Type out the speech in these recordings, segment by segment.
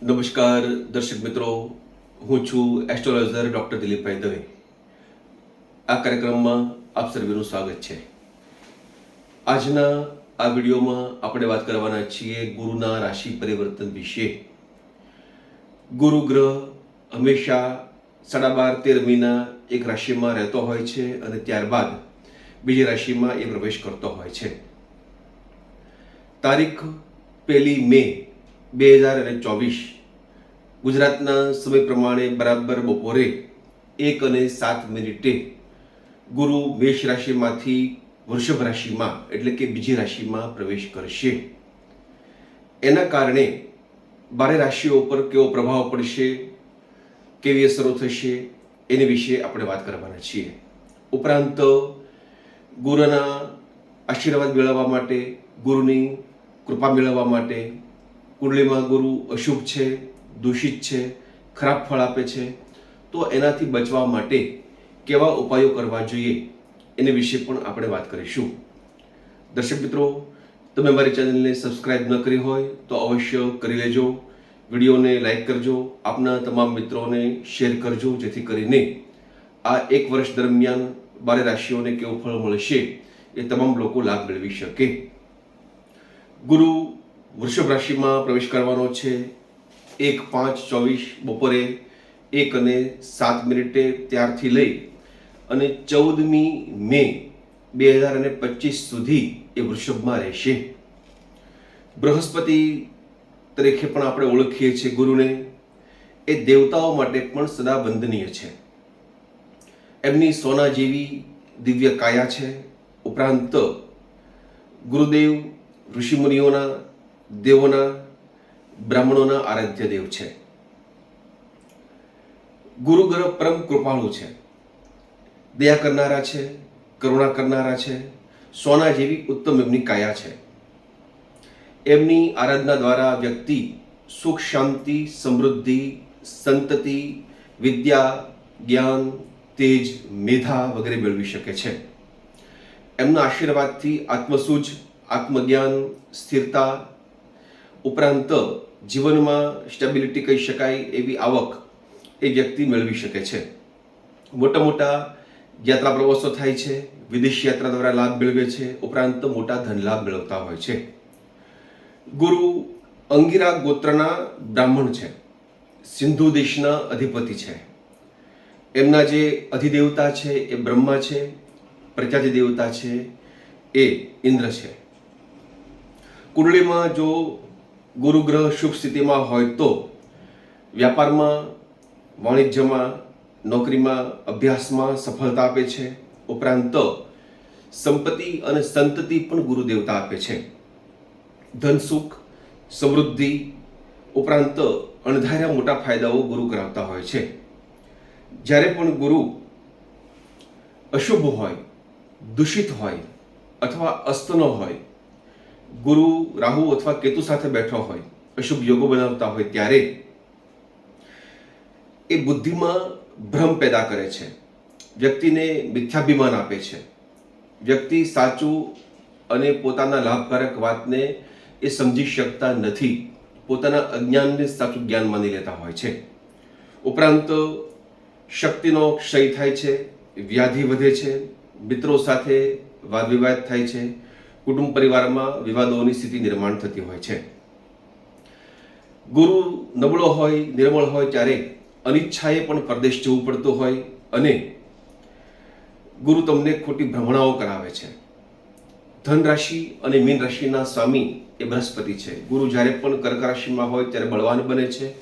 નમસ્કાર દર્શક મિત્રો, હું છું એસ્ટ્રોલોજર ડૉક્ટર દિલીપભાઈ દવે. આ કાર્યક્રમમાં આપ સર્વેનું સ્વાગત છે. આજના આ વિડીયોમાં આપણે વાત કરવાના છીએ ગુરુના રાશિ પરિવર્તન વિશે. ગુરુ ગ્રહ હંમેશા 12.5-13 મહિના એક રાશિમાં રહેતો હોય છે અને ત્યારબાદ બીજી રાશિમાં એ પ્રવેશ કરતો હોય છે. તારીખ 1 મે 2024 ગુજરાતના સમય પ્રમાણે બરાબર બપોરે 1:07 ગુરુ મેષ રાશિમાંથી વૃષભ રાશિમાં એટલે કે બીજી રાશિમાં પ્રવેશ કરશે. એના કારણે 12 રાશિઓ પર કેવો પ્રભાવ પડશે, કેવી અસરો થશે, એની વિશે આપણે વાત કરવાના છીએ. ઉપરાંત ગુરુના આશીર્વાદ મેળવવા માટે, ગુરુની કૃપા મેળવવા માટે, કુંડલીમાં ગુરુ અશુભ છે, દૂષિત છે, ખરાબ ફળ આપે છે, તો એનાથી બચવા માટે કેવા ઉપાયો કરવા જોઈએ એની વિશે પણ આપણે વાત કરીશું. દર્શક મિત્રો, તમે મારી ચેનલને સબસ્ક્રાઇબ ન કરી હોય તો અવશ્ય કરી લેજો. વિડીયોને લાઈક કરજો, આપના તમામ મિત્રોને શેર કરજો, જેથી કરીને આ એક વર્ષ દરમિયાન 12 રાશિઓને કેવું ફળ મળશે એ તમામ લોકો લાભ મેળવી શકે. ગુરુ વૃષભ રાશિમાં પ્રવેશ કરવાનો છે 1:05-24 બપોરે 1:07 ત્યારથી લઈ અને 14મી મે 2025 સુધી એ વૃષભમાં રહેશે. બૃહસ્પતિ તરીકે પણ આપણે ઓળખીએ છીએ ગુરુને. એ દેવતાઓ માટે પણ સદા વંદનીય છે. એમની સોના જેવી દિવ્ય કાયા છે. ઉપરાંત ગુરુદેવ ઋષિમુનિઓના, દેવોના, બ્રાહ્મણોના આરાધ્ય દેવ છે. ગુરુ ગ્રહ પરમ કૃપાળુ છે, દયા કરનારા છે, કરુણા કરનારા છે. સોના જેવી ઉત્તમ એમની કાયા છે. એમની આરાધના દ્વારા વ્યક્તિ સુખ, શાંતિ, સમૃદ્ધિ, સંતતિ, વિદ્યા, જ્ઞાન, તેજ, મેધા વગેરે મેળવી શકે છે. એમના આશીર્વાદથી આત્મસૂઝ, આત્મજ્ઞાન, સ્થિરતા, ઉપરાંત જીવનમાં સ્ટેબિલિટી કહી શકાય એવી આવક એ વ્યક્તિ મેળવી શકે છે. મોટા મોટા યાત્રા પ્રવાસો થાય છે, વિદેશ યાત્રા દ્વારા લાભ મેળવે છે. ઉપરાંત મોટા ધન લાભ મેળવતા હોય છે. ગુરુ અંગિરા ગોત્રના બ્રાહ્મણ છે, સિંધુ દેશના અધિપતિ છે. એમના જે અધિદેવતા છે એ બ્રહ્મા છે, પ્રજાતિ દેવતા છે એ ઇન્દ્ર છે. કુંડળીમાં જો ગુરુ ગ્રહ શુભ સ્થિતિમાં હોય તો વ્યાપારમાં, વાણિજ્યમાં, નોકરીમાં, અભ્યાસમાં સફળતા આપે છે. ઉપરાંત સંપત્તિ અને સંતતિ પણ ગુરુ દેવતા આપે છે. ધન સુખ, સમૃદ્ધિ, ઉપરાંત અણધાર્યા મોટા ફાયદાઓ ગુરુ કરાવતા હોય છે. જ્યારે પણ ગુરુ અશુભ હોય, દૂષિત હોય અથવા અસ્તનો હોય, ગુરુ રાહુ અથવા કેતુ સાથે બેઠો હોય, અશુભ યોગો બનાવતા હોય, ત્યારે એ બુદ્ધિમાં ભ્રમ પેદા કરે છે, વ્યક્તિને મિથ્યાભિમાન આપે છે. વ્યક્તિ સાચું અને પોતાના લાભકારક વાતને એ સમજી શકતા નથી, પોતાના અજ્ઞાનને સાચું જ્ઞાન માની લેતા હોય છે. ઉપરાંત શક્તિનો ક્ષય થાય છે, વ્યાધિ વધે છે, મિત્રો સાથે વાદ વિવાદ થાય છે, કુટુંબ પરિવારમાં વિવાદોની સ્થિતિ નિર્માણ થતી હોય છે. ગુરુ નબળો હોય, નિર્મળ હોય ત્યારે અનિચ્છાએ પણ પરદેશ જવું પડતું હોય અને ગુરુ તમને ખોટી ભ્રમણાઓ કરાવે છે. ધન રાશિ અને મીન રાશિના સ્વામી એ બૃહસ્પતિ છે. ગુરુ જ્યારે પણ કર્ક રાશિમાં હોય ત્યારે બળવાન બને છે,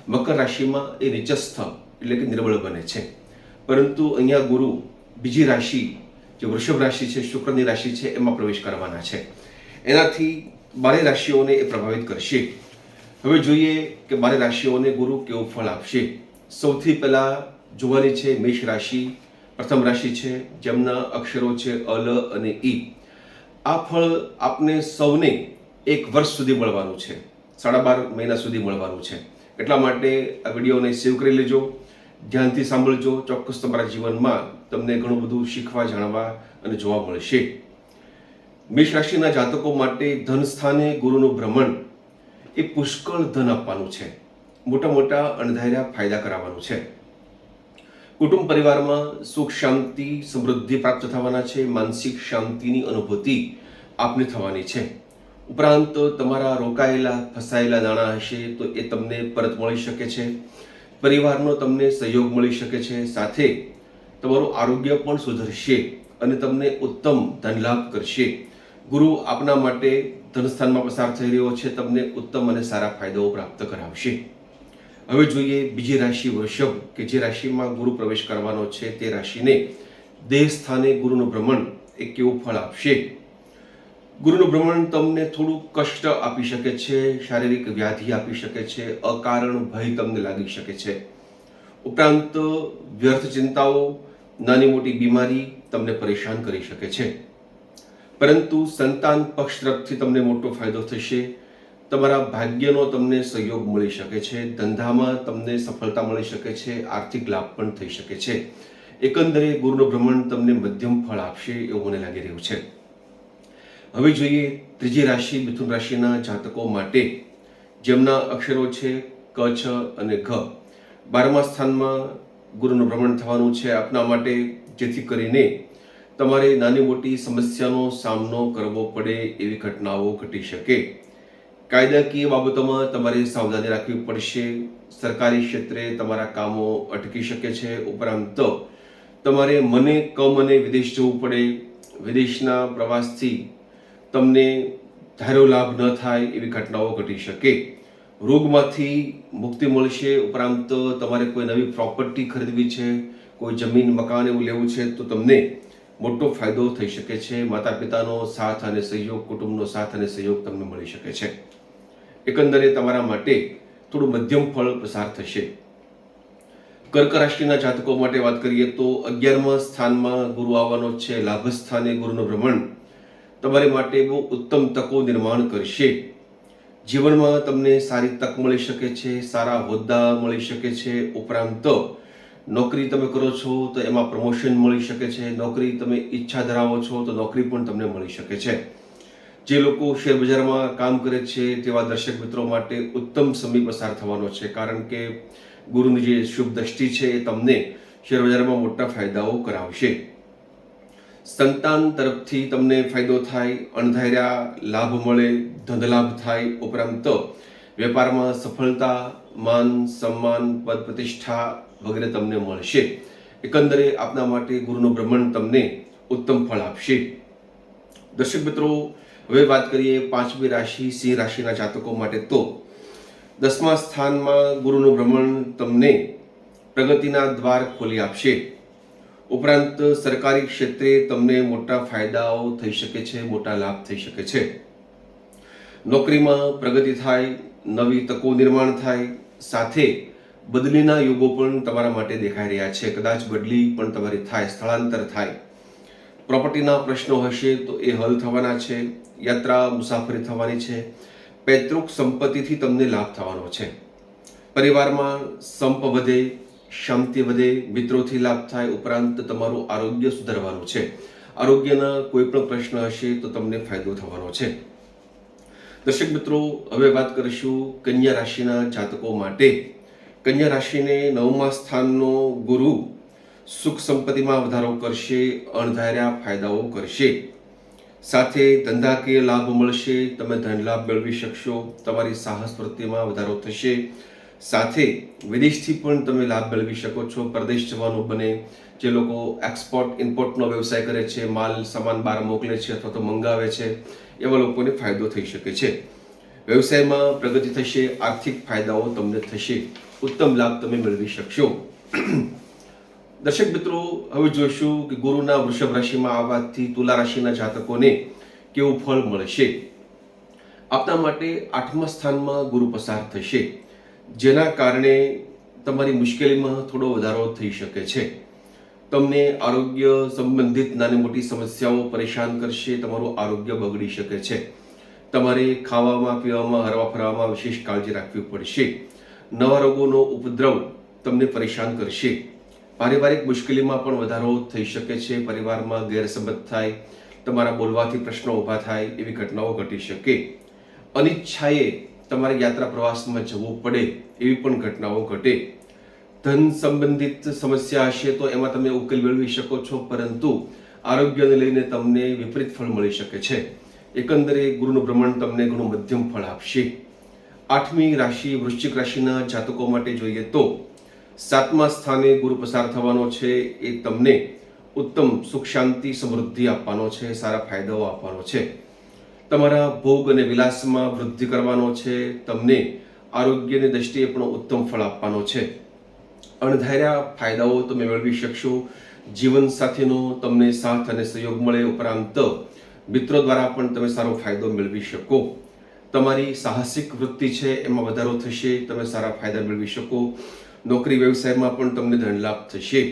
મકર રાશિમાં એ નીચસ્થ એટલે કે નિર્બળ બને છે. પરંતુ અહીંયા ગુરુ બીજી રાશિ જે વૃષભ રાશિ છે, શુક્રની રાશિ છે, એમાં પ્રવેશ કરવાના છે. એનાથી 12 રાશિઓને એ પ્રભાવિત કરશે. હવે જોઈએ કે 12 રાશિઓને ગુરુ કેવું ફળ આપશે. સૌથી પહેલા જોવાની છે મેષ રાશિ. પ્રથમ રાશિ છે જેમના અક્ષરો છે અલ અને ઈ. આ ફળ આપને સૌને 1 વર્ષ સુધી મળવાનું છે, 12.5 મહિના સુધી મળવાનું છે. એટલા માટે આ વિડીયોને સેવ કરી લેજો, ધ્યાનથી સાંભળજો. ચોક્કસ તમારા જીવનમાં તમને ઘણું બધું શીખવા, જાણવા અને જોવા મળશે. મેષ રાશિના જાતકો માટે ધન સ્થાને ગુરુનું ભ્રમણ એ પુષ્કળ ધન આપવાનું છે. મોટા મોટા અણધાર્યા ફાયદા કરાવવાનું છે. કુટુંબ પરિવારમાં સુખ શાંતિ સમૃદ્ધિ પ્રાપ્ત થવાના છે. માનસિક શાંતિની અનુભૂતિ આપને થવાની છે. ઉપરાંત તમારા રોકાયેલા ફસાયેલા નાણાં હશે તો એ તમને પરત મળી શકે છે. પરિવારનો તમને સહયોગ મળી શકે છે. સાથે તમારું આરોગ્ય પણ સુધરશે અને તમને ઉત્તમ ધન લાભ કરશે. ગુરુ આપના માટે ધનસ્થાનમાં પસાર થઈ રહ્યો છે, તમને ઉત્તમ અને સારા ફાયદાઓ પ્રાપ્ત કરાવશે. હવે જોઈએ બીજી રાશિ વૃષભ, કે જે રાશિમાં ગુરુ પ્રવેશ કરવાનો છે તે રાશિને દેહ સ્થાને ગુરુનું ભ્રમણ એ કેવું ફળ આપશે. ગુરુનું ભ્રમણ તમને થોડું કષ્ટ આપી શકે છે, શારીરિક વ્યાધિ આપી શકે છે, અકારણ ભય તમને લાગી શકે છે. ઉપરાંત વ્યર્થ ચિંતાઓ, નાની મોટી બીમારી તમને પરેશાન કરી શકે છે. પરંતુ સંતાન પક્ષ તરફથી તમને મોટો ફાયદો થશે. તમારા ભાગ્યનો તમને સહયોગ મળી શકે છે. ધંધામાં તમને સફળતા મળી શકે છે. આર્થિક લાભ પણ થઈ શકે છે. એકંદરે ગુરુનું ભ્રમણ તમને મધ્યમ ફળ આપશે એવું મને લાગી રહ્યું છે. હવે જોઈએ ત્રીજી રાશિ મિથુન રાશિના જાતકો માટે, જેમના અક્ષરો છે ક, છ અને ઘ. 12મા સ્થાનમાં ગુરુનું ભ્રમણ થવાનું છે આપના માટે, જેથી કરીને તમારે નાની મોટી સમસ્યાનો સામનો કરવો પડે એવી ઘટનાઓ ઘટી શકે. કાયદાકીય બાબતોમાં તમારે સાવધાની રાખવી પડશે. સરકારી ક્ષેત્રે તમારા કામો અટકી શકે છે. ઉપરાંત તમારે મને વિદેશ જવું પડે. વિદેશના પ્રવાસથી તમને ધાર્યો લાભ ન થાય એવી ઘટનાઓ ઘટી શકે. રોગમાંથી મુક્તિ મળશે. ઉપરાંત તમારે કોઈ નવી પ્રોપર્ટી ખરીદવી છે, કોઈ જમીન મકાન એવું લેવું છે તો તમને મોટો ફાયદો થઈ શકે છે. માતા પિતાનો સાથ અને સહયોગ, કુટુંબનો સાથ અને સહયોગ તમને મળી શકે છે. એકંદરે તમારા માટે થોડું મધ્યમ ફળ પસાર થશે. કર્ક રાશિના જાતકો માટે વાત કરીએ તો 11મા સ્થાનમાં ગુરુ આવવાનો છે. લાભ સ્થાને ગુરુનું ભ્રમણ તમારી માટે બહુ ઉત્તમ તકો નિર્માણ કરશે. જીવનમાં તમને સારી તક મળી શકે છે, સારા હોદ્દા મળી શકે છે. ઉપરાંત નોકરી તમે કરો છો તો એમાં પ્રમોશન મળી શકે છે. નોકરી તમે ઈચ્છા ધરાવો છો તો નોકરી પણ તમને મળી શકે છે. જે લોકો શેર બજારમાં કામ કરે છે તેવા દર્શક મિત્રો માટે ઉત્તમ સમય પસાર થવાનો છે, કારણ કે ગુરુની જે શુભ દ્રષ્ટિ છે એ તમને શેર બજારમાં મોટા ફાયદાઓ કરાવશે. સંતાન તરફથી તમને ફાયદો થાય, અણધાર્યા લાભ મળે, ધન લાભ થાય. ઉપરાંત વેપારમાં સફળતા, માન સન્માન, પદ પ્રતિષ્ઠા વગેરે તમને મળશે. એકંદરે આપના માટે ગુરુનું ભ્રમણ તમને ઉત્તમ ફળ આપશે. દર્શક મિત્રો, હવે વાત કરીએ 5મી રાશિ સિંહ રાશિના જાતકો માટે. તો 10મા સ્થાનમાં ગુરુનું ભ્રમણ તમને પ્રગતિના દ્વાર ખોલી આપશે. ઉપરાંત સરકારી ક્ષેત્રે તમને મોટા ફાયદાઓ થઈ શકે છે, મોટા લાભ થઈ શકે છે. નોકરીમાં પ્રગતિ થાય, નવી તકો નિર્માણ થાય. સાથે બદલીના યોગો પણ તમારા માટે દેખાઈ રહ્યા છે. કદાચ બદલી પણ તમારી થાય, સ્થળાંતર થાય. પ્રોપર્ટીના પ્રશ્નો હશે તો એ હલ થવાના છે. યાત્રા મુસાફરી થવાની છે. પૈતૃક સંપત્તિથી તમને લાભ થવાનો છે. પરિવારમાં સંપ વધે, શાંતિ વધે, મિત્રોથી લાભ થાય. ઉપરાંત તમારું આરોગ્ય સુધરવાનું છે. આરોગ્યના કોઈ પણ પ્રશ્ન હશે તો તમને ફાયદો થવાનો છે. દર્શક મિત્રો, હવે વાત કરીશું કન્યા રાશિના જાતકો માટે. કન્યા રાશિને 9મા સ્થાનનો ગુરુ સુખ સંપત્તિમાં વધારો કરશે, અણધાર્યા ફાયદાઓ કરશે. સાથે ધંધાકીય લાભ મળશે, તમે ધન લાભ મેળવી શકશો. તમારી સાહસ વૃત્તિમાં વધારો થશે. સાથે વિદેશથી પણ તમે લાભ મેળવી શકો છો. પરદેશ જવાનું બને. જે લોકો એક્સપોર્ટ ઇમ્પોર્ટનો વ્યવસાય કરે છે, માલ સામાન બહાર મોકલે છે અથવા તો મંગાવે છે, એવા લોકોને ફાયદો થઈ શકે છે. વ્યવસાયમાં પ્રગતિ થશે, આર્થિક ફાયદાઓ તમને થશે, ઉત્તમ લાભ તમે મેળવી શકશો. દર્શક મિત્રો, હવે જોઈશું કે ગુરુના વૃષભ રાશિમાં આવવાથી તુલા રાશિના જાતકોને કેવું ફળ મળશે. આપના માટે 8મા સ્થાનમાં ગુરુ પસાર થશે, જેના કારણે તમારી મુશ્કેલીમાં થોડો વધારો થઈ શકે છે. તમને આરોગ્ય સંબંધિત નાની મોટી સમસ્યાઓ પરેશાન કરશે. તમારું આરોગ્ય બગડી શકે છે. તમારે ખાવામાં, પીવામાં, હરવા ફરવામાં વિશેષ કાળજી રાખવી પડશે. નવા રોગોનો ઉપદ્રવ તમને પરેશાન કરશે. પારિવારિક મુશ્કેલીમાં પણ વધારો થઈ શકે છે. પરિવારમાં ગેરસમજ થાય, તમારા બોલવાથી પ્રશ્નો ઊભા થાય એવી ઘટનાઓ ઘટી શકે. અનિચ્છાએ તમારે યાત્રા પ્રવાસમાં જવું પડે એવી પણ ઘટનાઓ ઘટે. ધન સંબંધિત સમસ્યા હશે તો એમાં તમે ઉકેલ મેળવી શકો છો, પરંતુ આરોગ્યને લઈને તમને વિપરીત ફળ મળી શકે છે. એકંદરે ગુરુનું ભ્રમણ તમને ઘણું મધ્યમ ફળ આપશે. 8મી રાશિ વૃશ્ચિક રાશિના જાતકો માટે જોઈએ તો 7મા સ્થાને ગુરુ પસાર થવાનો છે. એ તમને ઉત્તમ સુખ શાંતિ સમૃદ્ધિ આપવાનો છે, સારા ફાયદાઓ આપવાનો છે. તમારા ભોગ અને વિલાસમાં વૃદ્ધિ કરવાનો છે. તમને આરોગ્યની દ્રષ્ટિએ પણ ઉત્તમ ફળ આપવાનો છે. અણધાર્યા ફાયદાઓ તમે મેળવી શકશો. જીવન સાથીનો તમને સાથ અને સહયોગ મળે, ઉપરાંત મિત્રો દ્વારા પણ તમે સારો ફાયદો મેળવી શકો. તમારી સાહસિક વૃત્તિ છે એમાં વધારો થશે, તમે સારા ફાયદા મેળવી શકો. નોકરી વ્યવસાયમાં પણ તમને ધન લાભ થશે.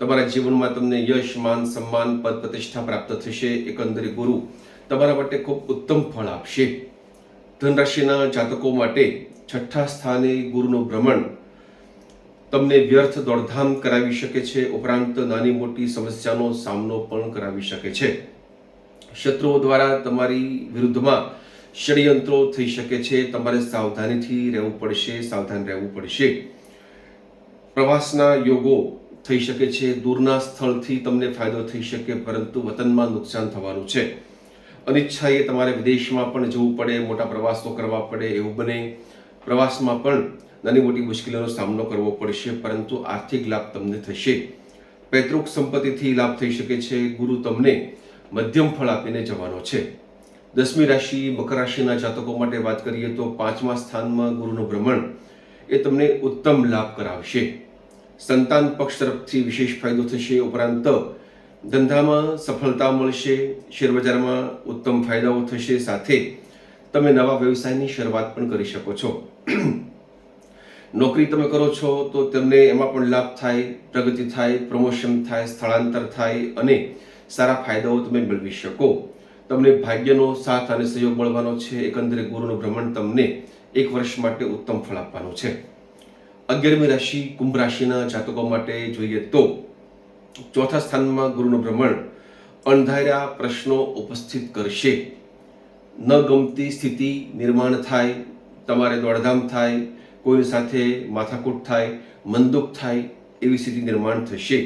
તમારા જીવનમાં તમને યશ, માન, સન્માન, પદ પ્રતિષ્ઠા પ્રાપ્ત થશે. એકંદરે ગુરુ તમારા માટે ખૂબ ઉત્તમ ફળ આપશે. ધન રાશિના જાતકો માટે 6ઠ્ઠા સ્થાને ગુરુનું ભ્રમણ તમને વ્યર્થ દોડધામ કરાવી શકે છે, ઉપરાંત નાની મોટી સમસ્યાનો સામનો પણ કરાવી શકે છે. શત્રુઓ દ્વારા તમારી વિરુદ્ધમાં ષડયંત્રો થઈ શકે છે. તમારે સાવધાનીથી રહેવું પડશે, સાવધાન રહેવું પડશે. પ્રવાસના યોગો થઈ શકે છે. દૂરના સ્થળથી તમને ફાયદો થઈ શકે, પરંતુ વતનમાં નુકસાન થવાનું છે. અનિચ્છાએ તમારે વિદેશમાં પણ જવું પડે, મોટા પ્રવાસો કરવા પડે એવું બને. પ્રવાસમાં પણ નાની મોટી મુશ્કેલીઓનો સામનો કરવો પડશે, પરંતુ આર્થિક લાભ તમને થશે. પૈતૃક સંપત્તિથી લાભ થઈ શકે છે. ગુરુ તમને મધ્યમ ફળ આપીને જવાનો છે. 10મી રાશિ મકર રાશિના જાતકો માટે વાત કરીએ તો 5મા સ્થાનમાં ગુરુનું ભ્રમણ એ તમને ઉત્તમ લાભ કરાવશે. સંતાન પક્ષ તરફથી વિશેષ ફાયદો થશે, ઉપરાંત ધંધામાં સફળતા મળશે. શેરબજારમાં ઉત્તમ ફાયદાઓ થશે. સાથે તમે નવા વ્યવસાયની શરૂઆત પણ કરી શકો છો. નોકરી તમે કરો છો તો તમને એમાં પણ લાભ થાય, પ્રગતિ થાય, પ્રમોશન થાય, સ્થળાંતર થાય અને સારા ફાયદાઓ તમે મેળવી શકો. તમને ભાગ્યનો સાથ અને સહયોગ મળવાનો છે. એકંદરે ગુરુનું ભ્રમણ તમને 1 વર્ષ માટે ઉત્તમ ફળ આપવાનું છે. 11મી રાશિ કુંભ રાશિના જાતકો માટે જોઈએ તો 4થા સ્થાનમાં ગુરુનું ભ્રમણ અણધાર્યા પ્રશ્નો ઉપસ્થિત કરશે. ન ગમતી સ્થિતિ નિર્માણ થાય, તમારે દોડધામ થાય, કોઈની સાથે માથાકૂટ થાય, મનદુખ થાય એવી સ્થિતિ નિર્માણ થશે.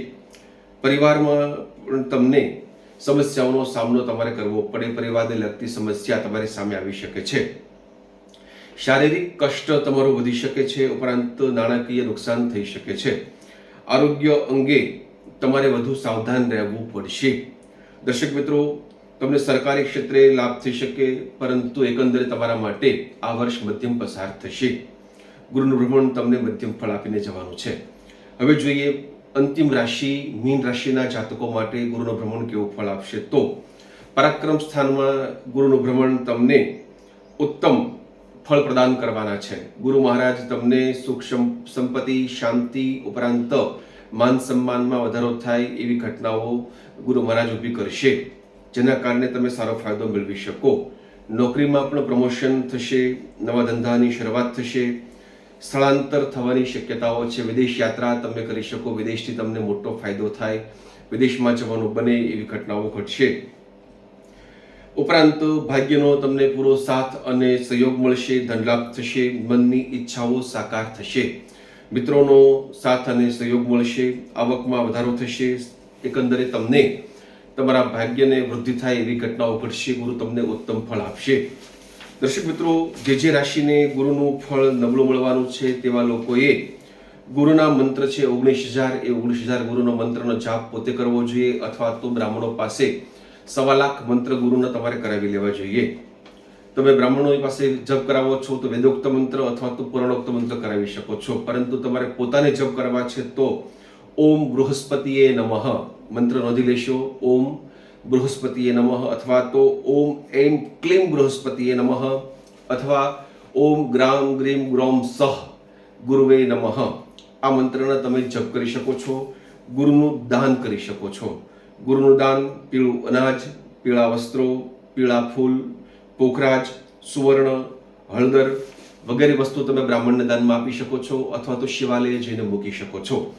પરિવારમાં પણ તમને સમસ્યાઓનો સામનો તમારે કરવો પડે. પરિવારને લગતી સમસ્યા તમારી સામે આવી શકે છે. શારીરિક કષ્ટ તમારું વધી શકે છે, ઉપરાંત નાણાકીય નુકસાન થઈ શકે છે. આરોગ્ય અંગે તમારે વધુ સાવધાન રહેવું પડશે. દર્શક મિત્રો, તમને સરકારી ક્ષેત્રે લાભ થઈ શકે, પરંતુ એકંદરે તમારા માટે આ વર્ષ મધ્યમ પસાર થશે. ગુરુનું ભ્રમણ તમને મધ્યમ ફળ આપીને જવાનું છે. હવે જોઈએ અંતિમ રાશિ મીન રાશિના જાતકો માટે ગુરુનું ભ્રમણ કેવું ફળ આપશે. તો પરાક્રમ સ્થાનમાં ગુરુનું ભ્રમણ તમને ઉત્તમ ફળ પ્રદાન કરવાના છે. ગુરુ મહારાજ તમને સુખ સંપત્તિ, શાંતિ, ઉપરાંત માન સન્માનમાં વધારો થાય એવી ઘટનાઓ ગુરુ મહારાજ ઊભી કરશે, જેના કારણે તમે સારો ફાયદો મેળવી શકો. નોકરીમાં પણ પ્રમોશન થશે, નવા ધંધાની શરૂઆત થશે, સ્થળાંતર થવાની શક્યતાઓ છે. વિદેશ યાત્રા તમે કરી શકો, વિદેશથી તમને મોટો ફાયદો થાય, વિદેશમાં જવાનું બને એવી ઘટનાઓ ઘટશે. ઉપરાંત ભાગ્યનો તમને પૂરો સાથ અને સહયોગ મળશે, ધનલાભ થશે, મનની ઈચ્છાઓ સાકાર થશે, મિત્રોનો સાથ અને સહયોગ મળશે, આવકમાં વધારો થશે. એકંદરે તમને તમારા ભાગ્યને વૃદ્ધિ થાય એવી ઘટનાઓ ઘટશે. ગુરુ તમને ઉત્તમ ફળ આપશે. દર્શક મિત્રો, જે રાશિને ગુરુનું ફળ નબળું મળવાનું છે તેવા લોકોએ ગુરુના મંત્ર છે 19,000, એ 19,000 ગુરુનો મંત્રનો જાપ પોતે કરવો જોઈએ, અથવા તો બ્રાહ્મણો પાસે 1.25 લાખ મંત્ર ગુરુના તમારે કરાવી લેવા જોઈએ. તમે બ્રાહ્મણો પાસે જપ કરાવો છો તો વેદોક્ત મંત્ર અથવા તો પુરાણોક્ત મંત્ર કરાવી શકો છો, પરંતુ તમારે પોતાને જપ કરવા છે તો ઓમ બૃહસ્પતિએ નમઃ મંત્ર નોંધી લેશો. ઓમ બૃહસ્પતિએ નમઃ, અથવા તો ઓમ એમ ક્લીમ બૃહસ્પતિએ નમઃ, અથવા ઓમ ગ્રામ ગ્રીમ ગ્રોમ સહ ગુરુવે નમઃ. આ મંત્રના તમે જપ કરી શકો છો. ગુરુનું દાન કરી શકો છો. ગુરુનું દાન પીળું અનાજ, પીળા વસ્ત્રો, પીળા ફૂલ, પોખરાજ, સુવર્ણ, હળદર વગેરે વસ્તુ તમે બ્રાહ્મણને દાનમાં આપી શકો છો, અથવા તો શિવાલયે જઈને મૂકી શકો છો.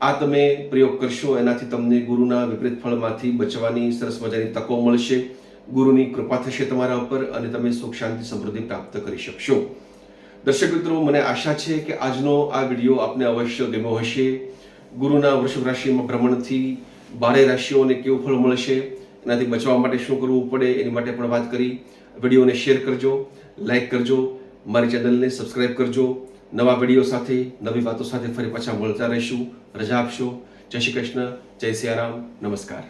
આ તમે પ્રયોગ કરશો, એનાથી તમને ગુરુના વિપરીત ફળમાંથી બચવાની સરસ મજાની તકો મળશે. ગુરુની કૃપા થશે તમારા ઉપર અને તમે સુખ શાંતિ સમૃદ્ધિ પ્રાપ્ત કરી શકશો. દર્શક મિત્રો, મને આશા છે કે આજનો આ વિડીયો આપને અવશ્ય ગમ્યો હશે. ગુરુના વૃષભ રાશિમાં ભ્રમણથી 12 રાશિઓને કેવું ફળ મળશે, એનાથી બચવા માટે શું કરવું પડે, એની માટે પણ વાત કરી. વિડીયોને શેર કરજો, લાઈક કરજો, મારી ચેનલને સબસ્ક્રાઇબ કરજો. નવા વિડીયો સાથે, નવી વાતો સાથે ફરી પાછા મળતા રહીશું. રજા આપશો. જય શ્રી કૃષ્ણ, જય સિયારામ, નમસ્કાર.